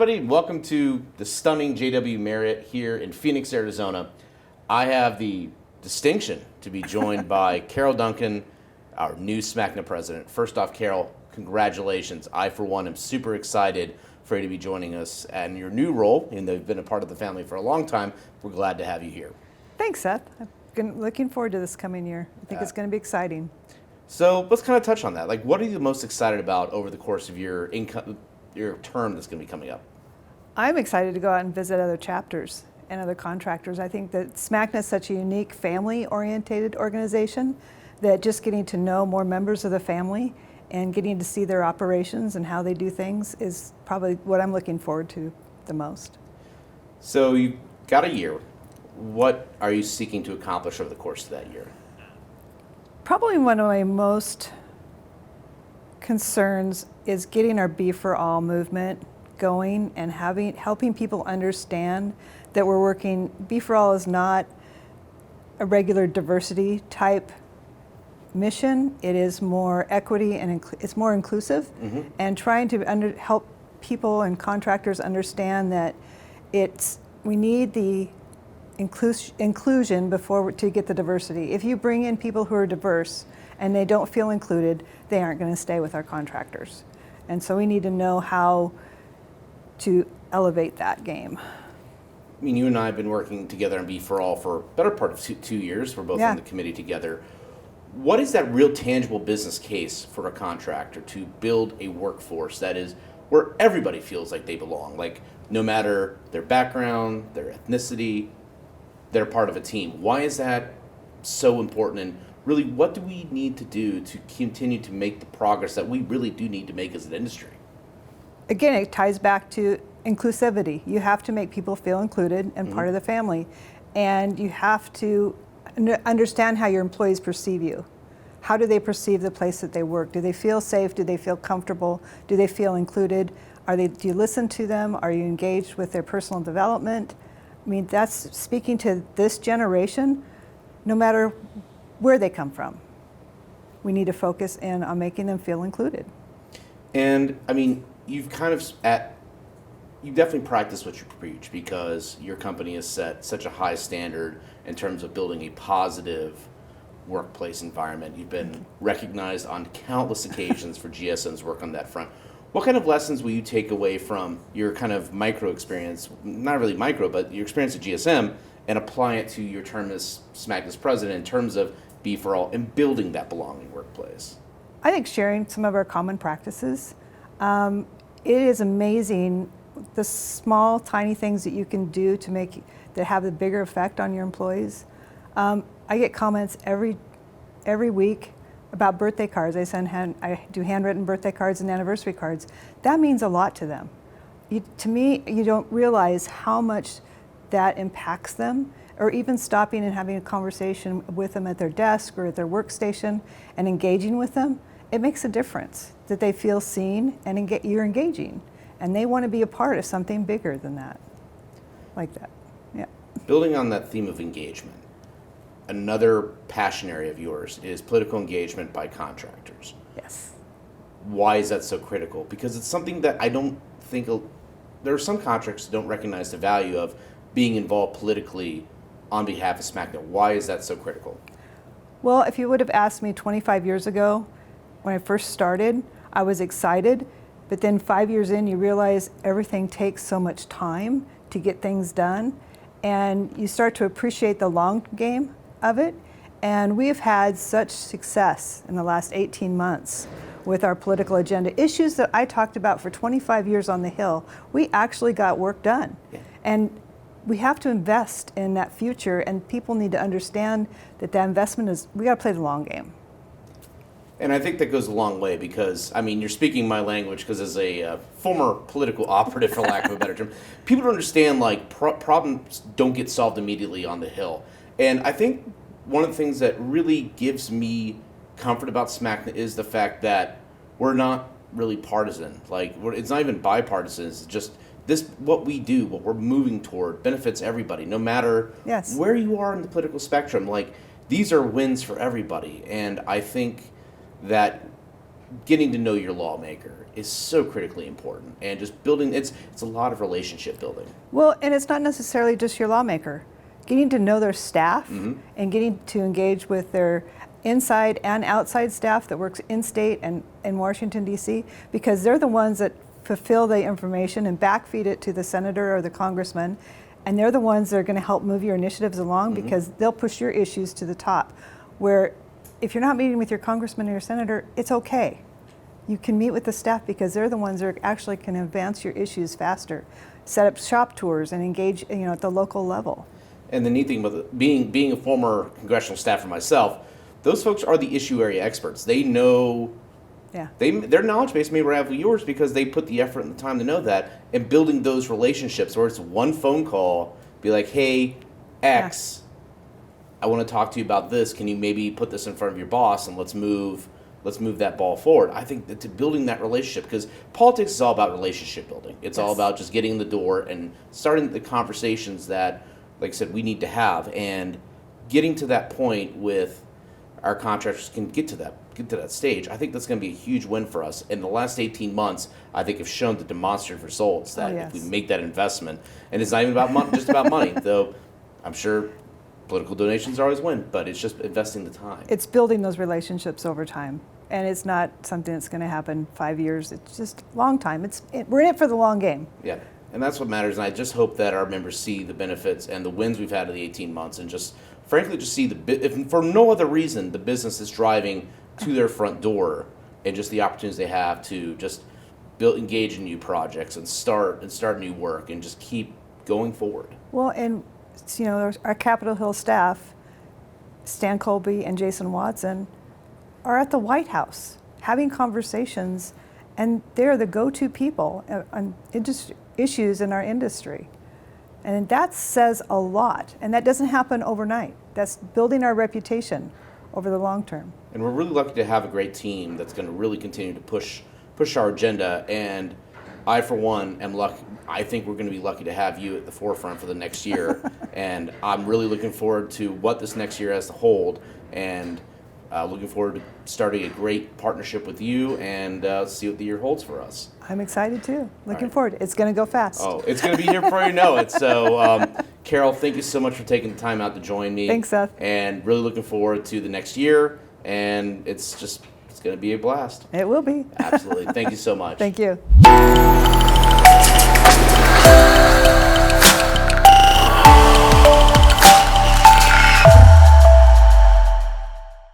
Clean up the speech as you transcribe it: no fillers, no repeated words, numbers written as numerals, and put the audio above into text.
everybody. Welcome to the stunning JW Marriott here in Phoenix, Arizona. I have the distinction to be joined by Carol Duncan, our new SMACNA president. First off, Carol, congratulations. I, for one, am super excited for you to be joining us in your new role, and they've been a part of the family for a long time. We're glad to have you here. Thanks, Seth. I've been looking forward to this coming year. I think it's going to be exciting. So let's kind of touch on that. Like, what are you most excited about over the course of your term that's going to be coming up? I'm excited to go out and visit other chapters and other contractors. I think that SMACNA is such a unique family-oriented organization that just getting to know more members of the family and getting to see their operations and how they do things is probably what I'm looking forward to the most. So you got a year. What are you seeking to accomplish over the course of that year? Probably one of my most concerns is getting our Be for All movement going and helping people understand that we're working. Be for All is not a regular diversity type mission. It is more equity and it's more inclusive, and trying to help people and contractors understand that we need the inclusion to get the diversity. If you bring in people who are diverse and they don't feel included, they aren't going to stay with our contractors. And so we need to know how to elevate that game. I mean, you and I have been working together on Be for All for a better part of two years. We're both on the committee together. What is that real tangible business case for a contractor to build a workforce that is where everybody feels like they belong? Like, no matter their background, their ethnicity, they're part of a team. Why is that so important? And really, what do we need to do to continue to make the progress that we really do need to make as an industry? Again, it ties back to inclusivity. You have to make people feel included and part of the family. And you have to understand how your employees perceive you. How do they perceive the place that they work? Do they feel safe? Do they feel comfortable? Do they feel included? Do you listen to them? Are you engaged with their personal development? I mean, that's speaking to this generation, no matter where they come from. We need to focus in on making them feel included. And I mean, you definitely practice what you preach, because your company has set such a high standard in terms of building a positive workplace environment. You've been recognized on countless occasions for GSM's work on that front. What kind of lessons will you take away from your kind of micro experience, not really micro, but your experience at GSM, and apply it to your term as SMACNA's president in terms of Be for All and building that belonging workplace? I think sharing some of our common practices. It is amazing the small, tiny things that you can do that have a bigger effect on your employees. I get comments every week about birthday cards. I do handwritten birthday cards and anniversary cards. That means a lot to them. To me, you don't realize how much that impacts them, or even stopping and having a conversation with them at their desk or at their workstation and engaging with them. It makes a difference that they feel seen and you're engaging, and they want to be a part of something bigger than that, like that. Yeah. Building on that theme of engagement, another passion area of yours is political engagement by contractors. Yes. Why is that so critical? Because it's something that I don't think, there are some contractors who don't recognize the value of being involved politically on behalf of SMACNA. Why is that so critical? Well, if you would have asked me 25 years ago, when I first started, I was excited, but then 5 years in, you realize everything takes so much time to get things done, and you start to appreciate the long game of it. And we have had such success in the last 18 months with our political agenda. Issues that I talked about for 25 years on the Hill, we actually got work done. Yeah. And we have to invest in that future, and people need to understand that investment we got to play the long game. And I think that goes a long way, because, I mean, you're speaking my language, because as a former political operative, for lack of a better term, people don't understand, like, problems don't get solved immediately on the Hill. And I think one of the things that really gives me comfort about SMACNA is the fact that we're not really partisan. Like, it's not even bipartisan. It's just what we do, what we're moving toward, benefits everybody, no matter where you are in the political spectrum. Like, these are wins for everybody. And I think that getting to know your lawmaker is so critically important, and just building, it's a lot of relationship building. Well, and it's not necessarily just your lawmaker. Getting to know their staff and getting to engage with their inside and outside staff that works in state and in Washington, D.C., because they're the ones that fulfill the information and backfeed it to the senator or the congressman, and they're the ones that are going to help move your initiatives along because they'll push your issues to the top. Where if you're not meeting with your congressman or your senator, it's okay. You can meet with the staff because they're the ones that actually can advance your issues faster, set up shop tours and engage, at the local level. And the neat thing about being a former congressional staffer myself, those folks are the issue area experts. They know, their knowledge base may rival yours because they put the effort and the time to know that, and building those relationships where it's one phone call, be like, hey, X, I want to talk to you about this. Can you maybe put this in front of your boss and let's move that ball forward. I think that to building that relationship, because politics is all about relationship building. It's all about just getting in the door and starting the conversations that, like I said, we need to have, and getting to that point with our contractors can get to that stage. I think that's going to be a huge win for us. In the last 18 months, I think have shown the demonstrative results that if we make that investment, and it's not even about just about money, though I'm sure political donations always win, but it's just investing the time. It's building those relationships over time, and it's not something that's going to happen 5 years. It's just a long time. We're in it for the long game. Yeah. And that's what matters, and I just hope that our members see the benefits and the wins we've had in the 18 months, and just, frankly, just see if for no other reason, the business is driving to their front door, and just the opportunities they have to just engage in new projects and start new work, and just keep going forward. Well, and our Capitol Hill staff, Stan Colby and Jason Watson, are at the White House having conversations, and they're the go-to people on issues in our industry. And that says a lot, and that doesn't happen overnight. That's building our reputation over the long term. And we're really lucky to have a great team that's going to really continue to push our agenda, and I, for one, am lucky. I think we're going to be lucky to have you at the forefront for the next year, and I'm really looking forward to what this next year has to hold, and looking forward to starting a great partnership with you, and see what the year holds for us. I'm excited too. Looking forward. It's going to go fast. Oh, it's going to be here before you know it. So, Carol, thank you so much for taking the time out to join me. Thanks, Seth. And really looking forward to the next year, and it's going to be a blast. It will be. Absolutely. Thank you so much. Thank you.